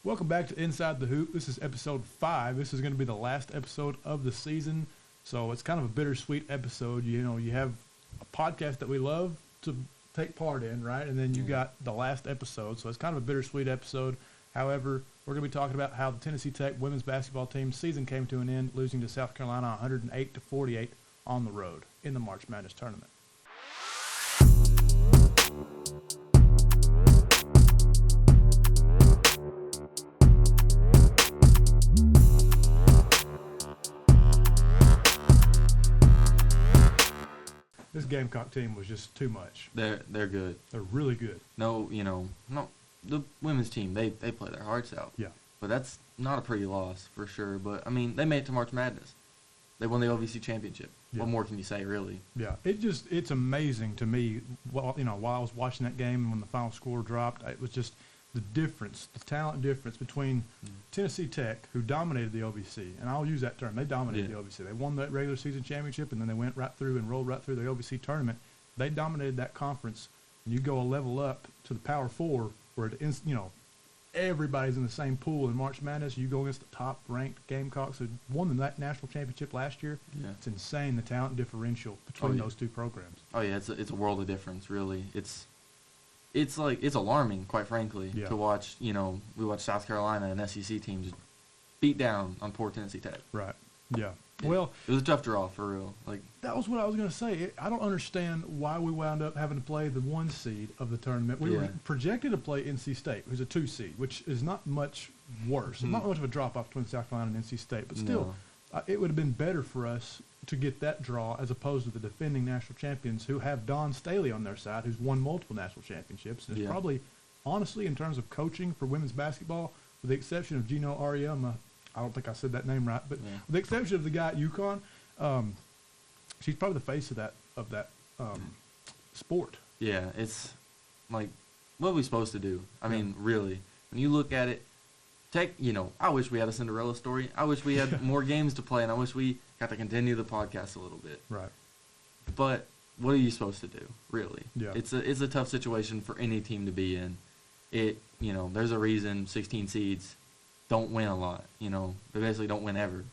Welcome back to Inside the Hoop. This is episode 5. This is going to be the last episode of the season, so it's kind of a bittersweet episode. You know, you have a podcast that we love to take part in, right? And then you got the last episode, so it's kind of a bittersweet episode. However, we're going to be talking about how the Tennessee Tech women's basketball team season came to an end, losing to South Carolina 108-48 on the road in the March Madness tournament. This Gamecock team was just too much. They're good. They're really good. No, the women's team, they play their hearts out. Yeah. But that's not a pretty loss for sure. But I mean, they made it to March Madness. They won the OVC championship. Yeah. What more can you say, really? Yeah. It's amazing to me. While I was watching that game and when the final score dropped, it was just the difference, the talent difference between Tennessee Tech, who dominated the OVC, and I'll use that term. They dominated the OVC. They won that regular season championship, and then they went right through and rolled right through the OVC tournament. They dominated that conference. And you go a level up to the Power Four, where everybody's in the same pool in March Madness. You go against the top-ranked Gamecocks who won the national championship last year. Yeah. It's insane, the talent differential between those two programs. Oh yeah, it's a world of difference, really. It's alarming, quite frankly, to watch. We watch South Carolina and SEC teams beat down on poor Tennessee Tech. Right. Yeah. It was a tough draw for real. That was what I was going to say. I don't understand why we wound up having to play the 1 seed of the tournament. We were projected to play NC State, who's a 2 seed, which is not much worse. Not much of a drop off between South Carolina and NC State, but still, it would have been better for us to get that draw as opposed to the defending national champions who have Don Staley on their side, who's won multiple national championships. And it's probably, honestly, in terms of coaching for women's basketball, with the exception of Gino Auriemma, I don't think I said that name right, but with the exception of the guy at UConn, she's probably the face of that sport. Yeah, it's like, what are we supposed to do? I mean, really, when you look at it, Tech, I wish we had a Cinderella story. I wish we had more games to play, and I wish we got to continue the podcast a little bit. Right. But what are you supposed to do, really? Yeah. It's a tough situation for any team to be in. There's a reason 16 seeds don't win a lot. They basically don't win ever.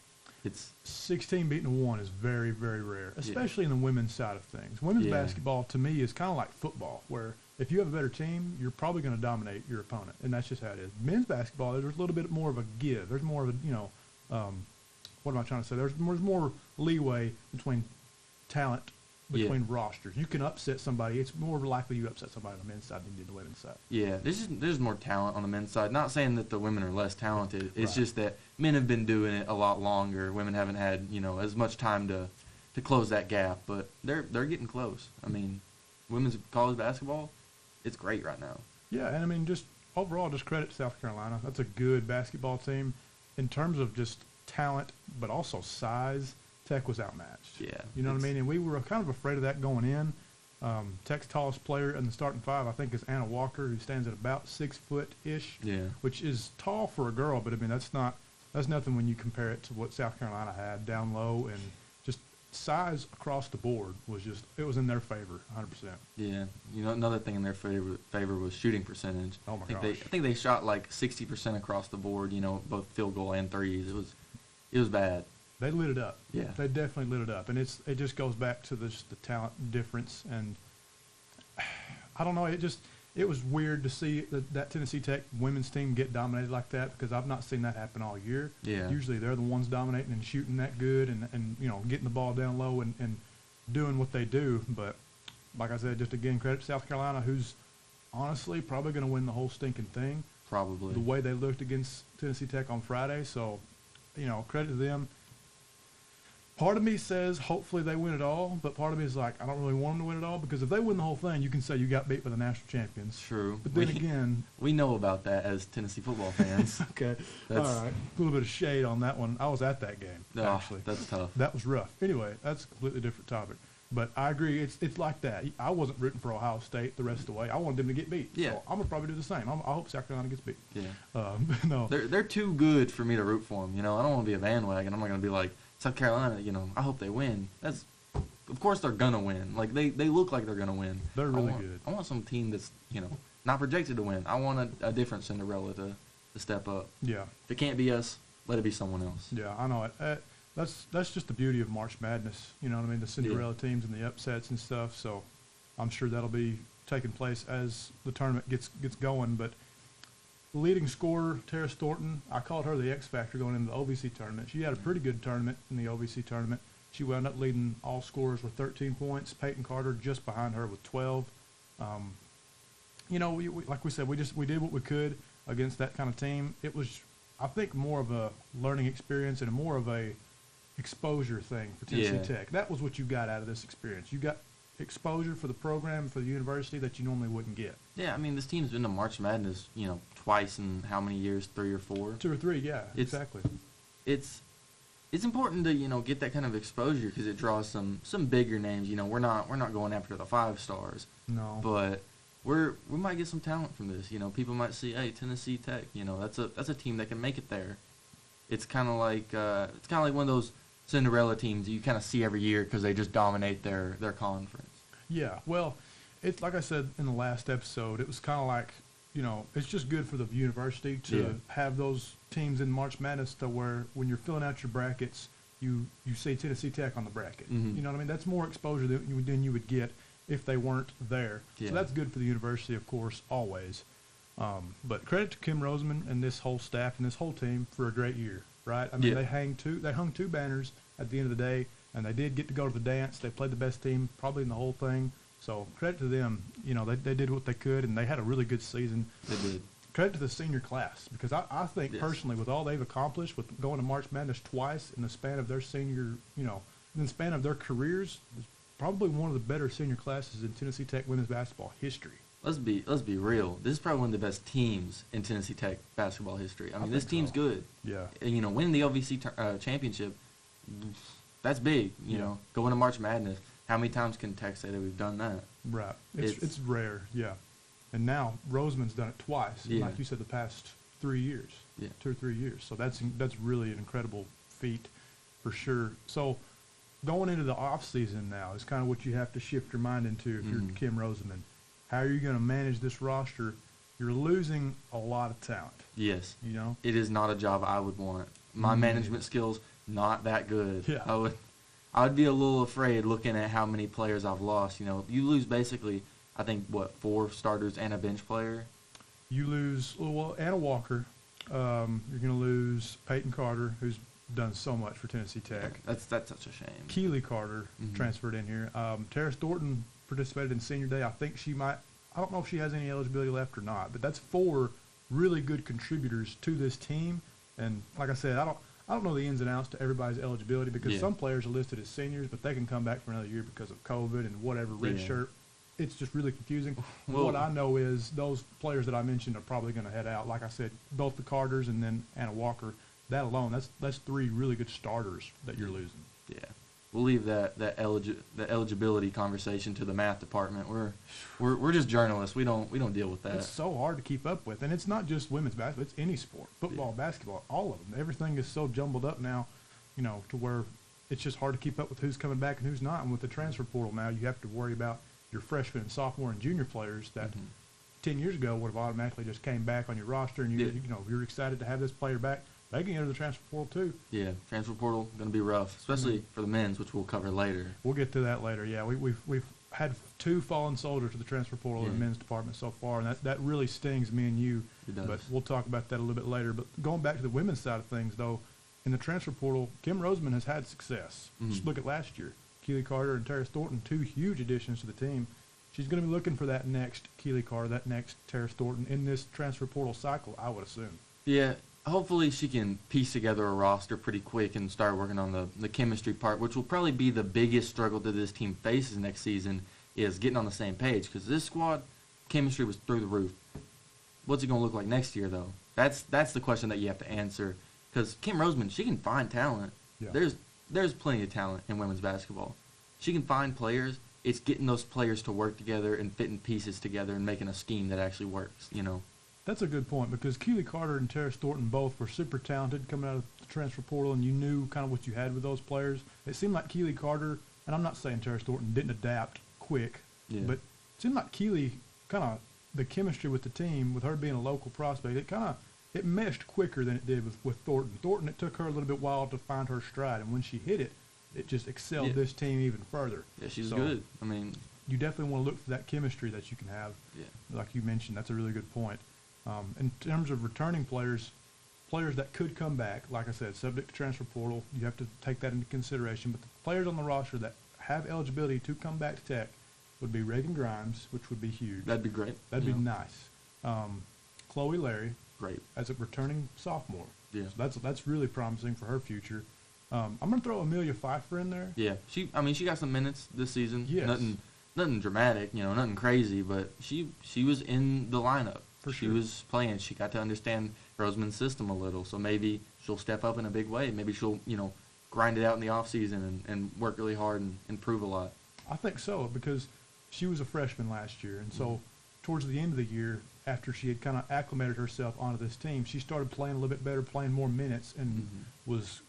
It's 16 beating 1 is very, very rare, especially in the women's side of things. Women's basketball, to me, is kind of like football, where if you have a better team, you're probably going to dominate your opponent, and that's just how it is. Men's basketball, there's a little bit more of a give. There's more of a, what am I trying to say? There's more leeway between talent, between rosters. You can upset somebody. It's more likely you upset somebody on the men's side than you do the women's side. Yeah, there's more talent on the men's side. Not saying that the women are less talented. It's just that men have been doing it a lot longer. Women haven't had, as much time to close that gap, but they're getting close. I mean, women's college basketball, it's great right now. Yeah, and I mean, just overall, just credit to South Carolina. That's a good basketball team. In terms of just talent, but also size, Tech was outmatched. Yeah. You know what I mean? And we were kind of afraid of that going in. Tech's tallest player in the starting 5, I think, is Anna Walker, who stands at about 6 foot-ish, which is tall for a girl, but I mean, that's nothing when you compare it to what South Carolina had down low, and just size across the board it was in their favor, 100%. Yeah. Another thing in their favor was shooting percentage. Oh my gosh. I think they shot like 60% across the board, both field goal and threes. It was bad. They lit it up. Yeah. They definitely lit it up. And it just goes back to the talent difference. And I don't know, it was weird to see that Tennessee Tech women's team get dominated like that, because I've not seen that happen all year. Yeah. Usually they're the ones dominating and shooting that good and getting the ball down low and doing what they do. But like I said, just again, credit to South Carolina, who's honestly probably going to win the whole stinking thing. Probably. The way they looked against Tennessee Tech on Friday. So, credit to them. Part of me says hopefully they win it all, but part of me is like, I don't really want them to win it all, because if they win the whole thing, you can say you got beat by the national champions. True. But then again, we know about that as Tennessee football fans. Okay. All right. A little bit of shade on that one. I was at that game, actually. That's tough. That was rough. Anyway, that's a completely different topic. But I agree. It's like that. I wasn't rooting for Ohio State the rest of the way. I wanted them to get beat. Yeah. So I'm going to probably do the same. I hope South Carolina gets beat. Yeah. No. They're too good for me to root for them. I don't want to be a bandwagon. I'm not going to be like, South Carolina, I hope they win. Of course they're going to win. Like, they look like they're going to win. They're really good. I want some team that's, not projected to win. I want a different Cinderella to step up. Yeah. If it can't be us, let it be someone else. Yeah, I know it. That's just the beauty of March Madness. You know what I mean? The Cinderella teams and the upsets and stuff. So I'm sure that'll be taking place as the tournament gets going. But the leading scorer, Tara Thornton, I called her the X Factor going into the OVC tournament. She had a pretty good tournament in the OVC tournament. She wound up leading all scorers with 13 points. Peyton Carter just behind her with 12. You know, like we said, we did what we could against that kind of team. It was, I think, more of a learning experience and more of a exposure thing for Tennessee Tech. That was what you got out of this experience. You got exposure for the program, for the university that you normally wouldn't get. Yeah, I mean, this team's been to March Madness, you know, twice in how many years? 3 or 4? 2 or 3, yeah, exactly. It's important to, you know, get that kind of exposure because it draws some bigger names. You know, we're not going after the 5 stars. No. But we might get some talent from this. You know, people might see, hey, Tennessee Tech, you know, that's a team that can make it there. It's kind of like one of those Cinderella teams you kind of see every year because they just dominate their conference. Yeah, well, it's like I said in the last episode, it was kind of like, you know, it's just good for the university to have those teams in March Madness to where when you're filling out your brackets, you see Tennessee Tech on the bracket. Mm-hmm. You know what I mean? That's more exposure than you would get if they weren't there. Yeah. So that's good for the university, of course, always. But credit to Kim Roseman and this whole staff and this whole team for a great year, right? I mean, they hung 2 banners at the end of the day, and they did get to go to the dance. They played the best team probably in the whole thing. So credit to them. You know, they did what they could, and they had a really good season. They did. Credit to the senior class because I think personally with all they've accomplished with going to March Madness twice in the span of their senior, you know, in the span of their careers, it's probably one of the better senior classes in Tennessee Tech women's basketball history. Let's be real. This is probably one of the best teams in Tennessee Tech basketball history. I mean, this team's good. Yeah. And, you know, winning the OVC championship, that's big. You know, going to March Madness. How many times can Tech say that we've done that? Right. It's rare. Yeah. And now Roseman's done it twice. Yeah. Like you said, the past 3 years. Yeah. 2 or 3 years. So that's really an incredible feat for sure. So going into the off season now is kind of what you have to shift your mind into if you're Kim Roseman. How are you going to manage this roster? You're losing a lot of talent. Yes. You know? It is not a job I would want. My management skills, not that good. Yeah. I'd be a little afraid looking at how many players I've lost. You know, you lose basically, I think, 4 starters and a bench player? You lose, Anna Walker. You're going to lose Peyton Carter, who's done so much for Tennessee Tech. That's such a shame. Keely Carter transferred in here. Tara Thornton participated in senior day. I think she might. I don't know if she has any eligibility left or not, but that's 4 really good contributors to this team. And like I said, I don't know the ins and outs to everybody's eligibility because some players are listed as seniors, but they can come back for another year because of COVID and whatever, red shirt. It's just really confusing. Well, what I know is those players that I mentioned are probably going to head out. Like I said, both the Carters and then Anna Walker. That alone, that's 3 really good starters that you're losing. Yeah. We'll leave that eligibility conversation to the math department. We're just journalists. We don't deal with that. It's so hard to keep up with, and it's not just women's basketball. It's any sport, football, basketball, all of them. Everything is so jumbled up now, you know, to where it's just hard to keep up with who's coming back and who's not. And with the transfer portal now, you have to worry about your freshman and sophomore and junior players that 10 years ago would have automatically just came back on your roster, and you know you're excited to have this player back. They can enter the transfer portal too. Yeah, transfer portal going to be rough, especially for the men's, which we'll cover later. We'll get to that later. Yeah, we've had 2 fallen soldiers to the transfer portal in the men's department so far, and that really stings me and you. It does. But we'll talk about that a little bit later. But going back to the women's side of things, though, in the transfer portal, Kim Roseman has had success. Just look at last year. Keely Carter and Tara Thornton, 2 huge additions to the team. She's going to be looking for that next Keely Carter, that next Tara Thornton in this transfer portal cycle, I would assume. Yeah. Hopefully she can piece together a roster pretty quick and start working on the chemistry part, which will probably be the biggest struggle that this team faces next season is getting on the same page because this squad chemistry was through the roof. What's it going to look like next year, though? That's the question that you have to answer because Kim Roseman, she can find talent. Yeah. There's plenty of talent in women's basketball. She can find players. It's getting those players to work together and fitting pieces together and making a scheme that actually works, you know. That's a good point because Keely Carter and Tara Thornton both were super talented coming out of the transfer portal, and you knew kind of what you had with those players. It seemed like Keely Carter, and I'm not saying Tara Thornton didn't adapt quick, but it seemed like Keely kind of the chemistry with the team, with her being a local prospect, it kind of it meshed quicker than it did with Thornton. Thornton, it took her a little bit while to find her stride, and when she hit it, it just excelled this team even further. Yeah, she's good. I mean, you definitely want to look for that chemistry that you can have. Yeah. Like you mentioned, that's a really good point. In terms of returning players that could come back, like I said, subject to transfer portal, you have to take that into consideration. But the players on the roster that have eligibility to come back to Tech would be Reagan Grimes, which would be huge. That'd be great. That'd be nice. Chloe Larry, great, as a returning sophomore. Yeah, so that's really promising for her future. I'm gonna throw Amelia Pfeiffer in there. Yeah, she got some minutes this season. Yes. Nothing dramatic, nothing crazy, but she was in the lineup. For she sure. was playing. She got to understand Roseman's system a little, so maybe she'll step up in a big way. Maybe she'll grind it out in the offseason and work really hard and improve a lot. I think so, because she was a freshman last year, and so towards the end of the year, after she had kind of acclimated herself onto this team, she started playing a little bit better, playing more minutes, and was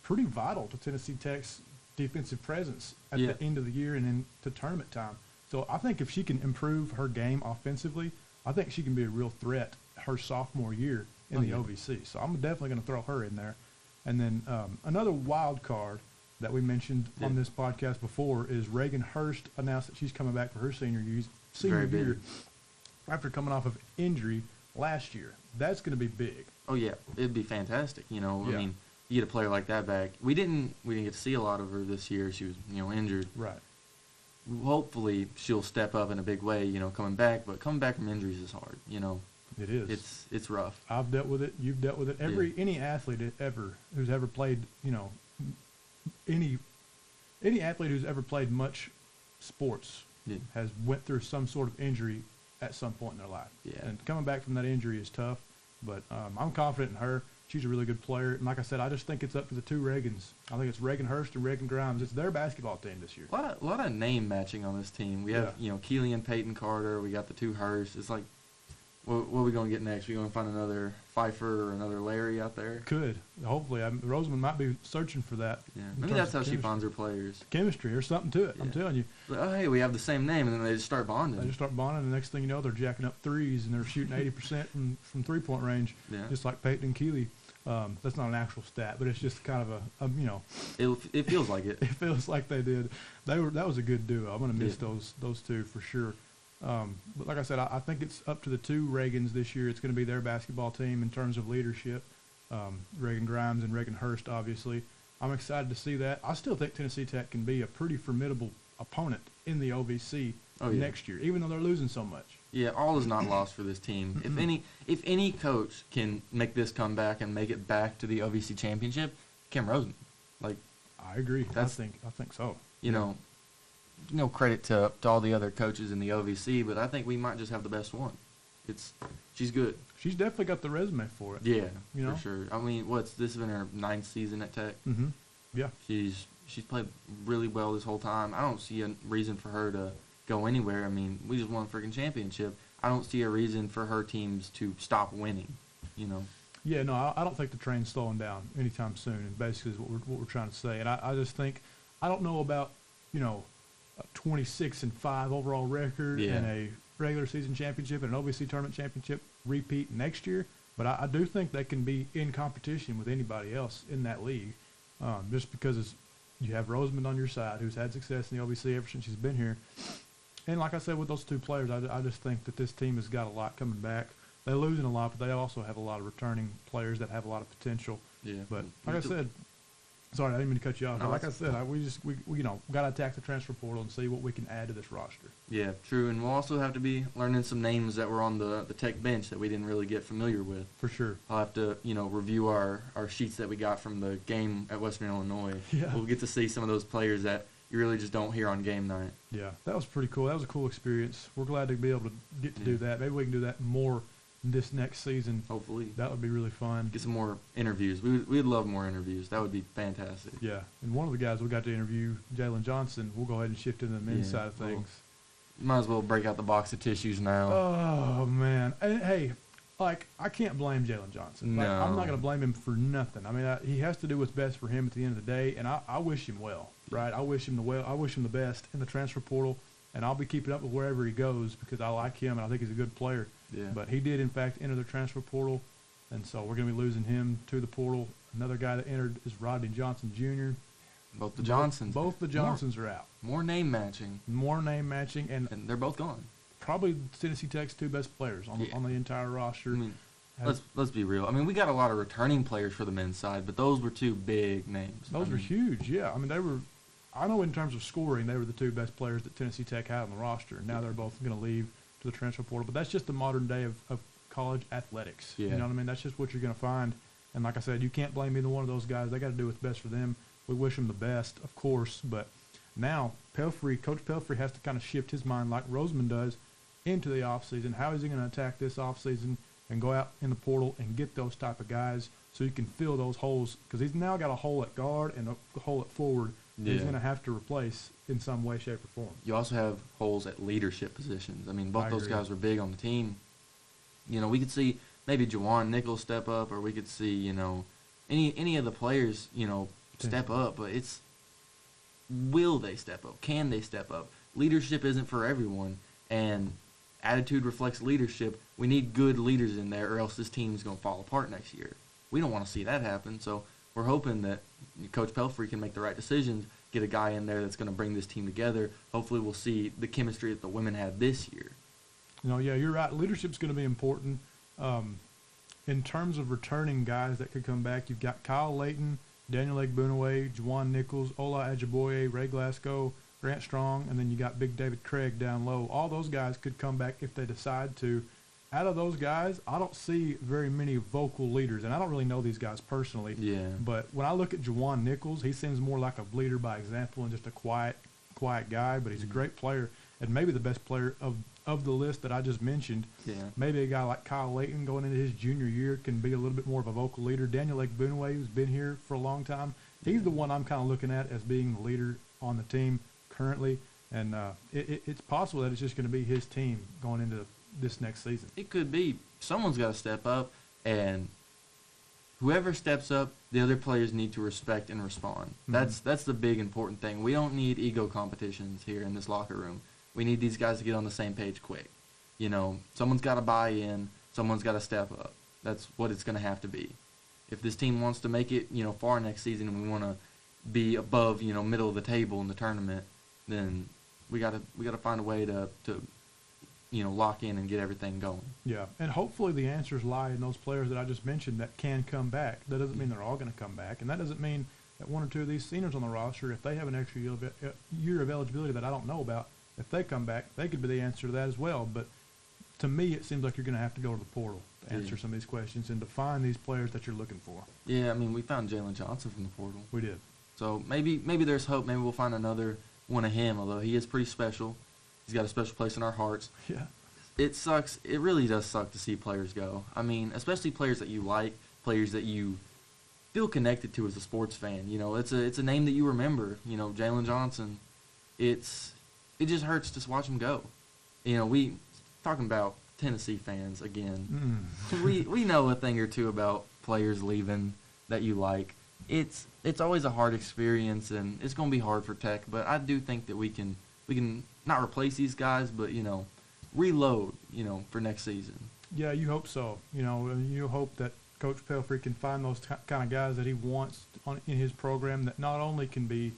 pretty vital to Tennessee Tech's defensive presence at the end of the year and into tournament time. So I think if she can improve her game offensively, I think she can be a real threat her sophomore year in the OVC. So I'm definitely going to throw her in there. And then another wild card that we mentioned on this podcast before is Reagan Hurst announced that she's coming back for her senior year after coming off of injury last year. That's going to be big. Oh yeah, it'd be fantastic. I mean, you get a player like that back. We didn't get to see a lot of her this year. She was injured. Right. Hopefully she'll step up in a big way. Coming back, but coming back from injuries is hard. It is. It's rough. I've dealt with it. You've dealt with it. Any athlete who's ever played, any athlete who's ever played much sports has went through some sort of injury at some point in their life. Yeah. And coming back from that injury is tough, but I'm confident in her. She's a really good player. And like I said, I just think it's up to the two Reagans. I think it's Reagan Hurst and Reagan Grimes. It's their basketball team this year. A lot of name matching on this team. We have, Keely Peyton Carter. We got the two Hurst. It's like, what are we going to get next? We going to find another Pfeiffer or another Larry out there? Could. Hopefully. Roseman might be searching for that. Yeah. Maybe that's how she finds her players. Chemistry. There's something to it. Yeah. I'm telling you. But, oh, hey, we have the same name, and then they just start bonding. They just start bonding, and the next thing you know, they're jacking up threes, and they're shooting 80% from three-point range, just like Peyton and Keely. That's not an actual stat, but it's just kind of It feels like it. It feels like they did. That was a good duo. I'm going to miss those two for sure. But like I said, I think it's up to the two Reagans this year. It's going to be their basketball team in terms of leadership. Reagan Grimes and Reagan Hurst, obviously. I'm excited to see that. I still think Tennessee Tech can be a pretty formidable opponent in the OVC next year, even though they're losing so much. Yeah, all is not lost for this team. If any coach can make this comeback and make it back to the OVC championship, Kim Roseman. I agree. I think so. No credit to all the other coaches in the OVC, but I think we might just have the best one. She's good. She's definitely got the resume for it. Yeah, for sure. I mean, this has been her 9th season at Tech? Mm-hmm. Yeah. She's played really well this whole time. I don't see a reason for her to go anywhere. I mean, we just won a freaking championship. I don't see a reason for her teams to stop winning, Yeah, no, I don't think the train's slowing down anytime soon, and basically is what we're trying to say. And I just think, I don't know about, a 26-5 overall record and a regular season championship and an OVC tournament championship repeat next year, but I do think they can be in competition with anybody else in that league, just because you have Roseman on your side, who's had success in the OVC ever since she's been here. And like I said, with those two players, I just think that this team has got a lot coming back. They're losing a lot, but they also have a lot of returning players that have a lot of potential. Yeah. But like I said, sorry, I didn't mean to cut you off. No, like I said, we got to attack the transfer portal and see what we can add to this roster. Yeah, true. And we'll also have to be learning some names that were on the Tech bench that we didn't really get familiar with. For sure. I'll have to, review our sheets that we got from the game at Western Illinois. Yeah. We'll get to see some of those players that you really just don't hear on game night. Yeah, that was pretty cool. That was a cool experience. We're glad to be able to get to do that. Maybe we can do that more this next season. Hopefully. That would be really fun. Get some more interviews. We'd love more interviews. That would be fantastic. Yeah, and one of the guys we got to interview, Jalen Johnson, we'll go ahead and shift into the men's side of things. You might as well break out the box of tissues now. Oh, man. And, hey, I can't blame Jalen Johnson. No. I'm not going to blame him for nothing. I mean, he has to do what's best for him at the end of the day, and I wish him well, right? I wish him the best in the transfer portal, and I'll be keeping up with wherever he goes because I like him and I think he's a good player. Yeah. But he did, in fact, enter the transfer portal. And so we're going to be losing him to the portal. Another guy that entered is Rodney Johnson Jr. Both the Johnsons. Both the Johnsons are out. More name matching. And they're both gone. Probably Tennessee Tech's two best players on the entire roster. I mean, let's be real. I mean, we got a lot of returning players for the men's side, but those were two big names. Those were huge, yeah. I mean, they were. I know in terms of scoring, they were the two best players that Tennessee Tech had on the roster. Now they're both going to leave to the transfer portal, but that's just the modern day of college athletics. Yeah. You know what I mean? That's just what you're going to find. And like I said, you can't blame either one of those guys. They got to do what's best for them. We wish them the best, of course, but now Coach Pelfrey has to kind of shift his mind like Roseman does into the offseason. How is he going to attack this offseason and go out in the portal and get those type of guys so he can fill those holes? Because he's now got a hole at guard and a hole at forward that he's going to have to replace in some way, shape, or form. You also have holes at leadership positions. I mean, both those guys were big on the team. You know, we could see maybe Juwan Nichols step up, or we could see, you know, any of the players, you know, step up. But it's, will they step up? Can they step up? Leadership isn't for everyone, and attitude reflects leadership. We need good leaders in there, or else this team's going to fall apart next year. We don't want to see that happen, so we're hoping that Coach Pelfrey can make the right decisions, get a guy in there that's going to bring this team together. Hopefully we'll see the chemistry that the women had this year. You know, yeah, you're right. Leadership's going to be important. In terms of returning guys that could come back, you've got Kyle Layton, Daniel Eggbunaway, Juwan Nichols, Ola Ajiboye, Ray Glasgow, Grant Strong, and then you got Big David Craig down low. All those guys could come back if they decide to. Out of those guys, I don't see very many vocal leaders, and I don't really know these guys personally. Yeah. But when I look at Juwan Nichols, he seems more like a leader by example and just a quiet guy, but he's a great player and maybe the best player of the list that I just mentioned. Yeah. Maybe a guy like Kyle Layton going into his junior year can be a little bit more of a vocal leader. Daniel Eggbunaway, who's been here for a long time, he's the one I'm kind of looking at as being the leader on the team currently. And it's possible that it's just going to be his team going into this next season. It could be. Someone's got to step up, and whoever steps up, the other players need to respect and respond. Mm-hmm. That's the big important thing. We don't need ego competitions here in this locker room. We need these guys to get on the same page quick. You know, someone's got to buy in. Someone's got to step up. That's what it's going to have to be. If this team wants to make it, you know, far next season, and we want to be above, you know, middle of the table in the tournament, then we got to find a way to you know, lock in and get everything going. Yeah, and hopefully the answers lie in those players that I just mentioned that can come back. That doesn't mean they're all going to come back, and that doesn't mean that one or two of these seniors on the roster, if they have an extra year of eligibility that I don't know about, if they come back, they could be the answer to that as well. But to me, it seems like you're going to have to go to the portal to answer some of these questions and to find these players that you're looking for. Yeah, I mean, we found Jalen Johnson from the portal. We did. So maybe there's hope. Maybe we'll find another one of him, although he is pretty special. He's got a special place in our hearts. Yeah. It sucks. It really does suck to see players go. I mean, especially players that you like, players that you feel connected to as a sports fan. You know, it's a name that you remember. You know, Jalen Johnson. It just hurts to watch him go. You know, we talking about Tennessee fans again. We know a thing or two about players leaving that you like. It's always a hard experience, and it's going to be hard for Tech. But I do think that we can not replace these guys, but you know, reload, you know, for next season. Yeah, you hope so. You know, and you hope that Coach Pelfrey can find those kind of guys that he wants in his program that not only can be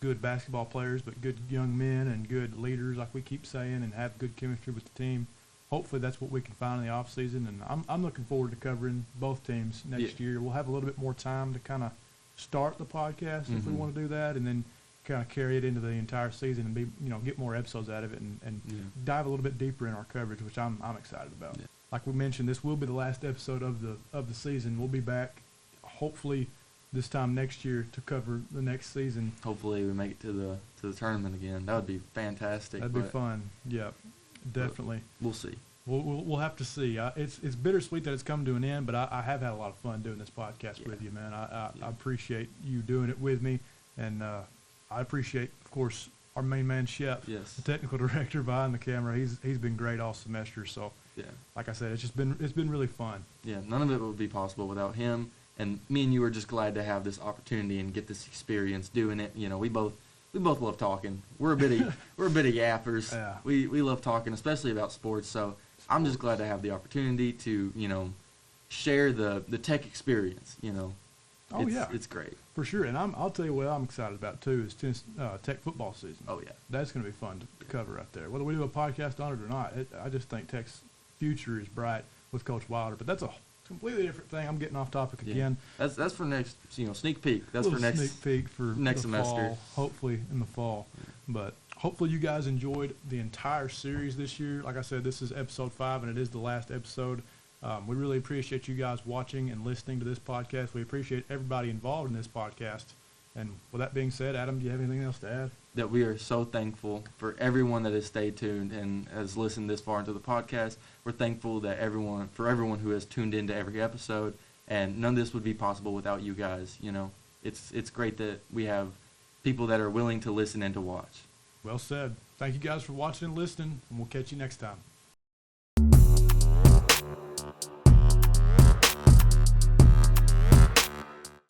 good basketball players, but good young men and good leaders, like we keep saying, and have good chemistry with the team. Hopefully that's what we can find in the offseason, and I'm looking forward to covering both teams next year. We'll have a little bit more time to kind of start the podcast if we want to do that, and then kind of carry it into the entire season and get more episodes out of it and dive a little bit deeper in our coverage, which I'm excited about. Yeah. Like we mentioned, this will be the last episode of the season. We'll be back hopefully this time next year to cover the next season. Hopefully we make it to the tournament again. That would be fantastic. That'd be fun. Yeah, definitely. We'll see. We'll have to see. It's bittersweet that it's come to an end, but I have had a lot of fun doing this podcast with you, man. I appreciate you doing it with me, and I appreciate, of course, our main man, Shep, the technical director behind the camera. He's been great all semester. So, like I said, it's been really fun. Yeah, none of it would be possible without him. And me and you are just glad to have this opportunity and get this experience doing it. You know, we both love talking. We're a bit of yappers. Yeah. We love talking, especially about sports. So I'm just glad to have the opportunity to, you know, share the Tech experience. Oh, yeah. It's great. For sure. And I'll tell you what I'm excited about, too, is Tech football season. Oh, yeah. That's going to be fun to cover right there. Whether we do a podcast on it or not, I just think Tech's future is bright with Coach Wilder. But that's a completely different thing. I'm getting off topic again. That's for next, sneak peek. That's for next sneak peek for next the semester. Fall, hopefully in the fall. But hopefully you guys enjoyed the entire series this year. Like I said, this is episode 5, and it is the last episode. We really appreciate you guys watching and listening to this podcast. We appreciate everybody involved in this podcast. And with that being said, Adam, do you have anything else to add? That we are so thankful for everyone that has stayed tuned and has listened this far into the podcast. We're thankful that everyone who has tuned into every episode, and none of this would be possible without you guys. It's great that we have people that are willing to listen and to watch. Well said. Thank you guys for watching and listening, and we'll catch you next time.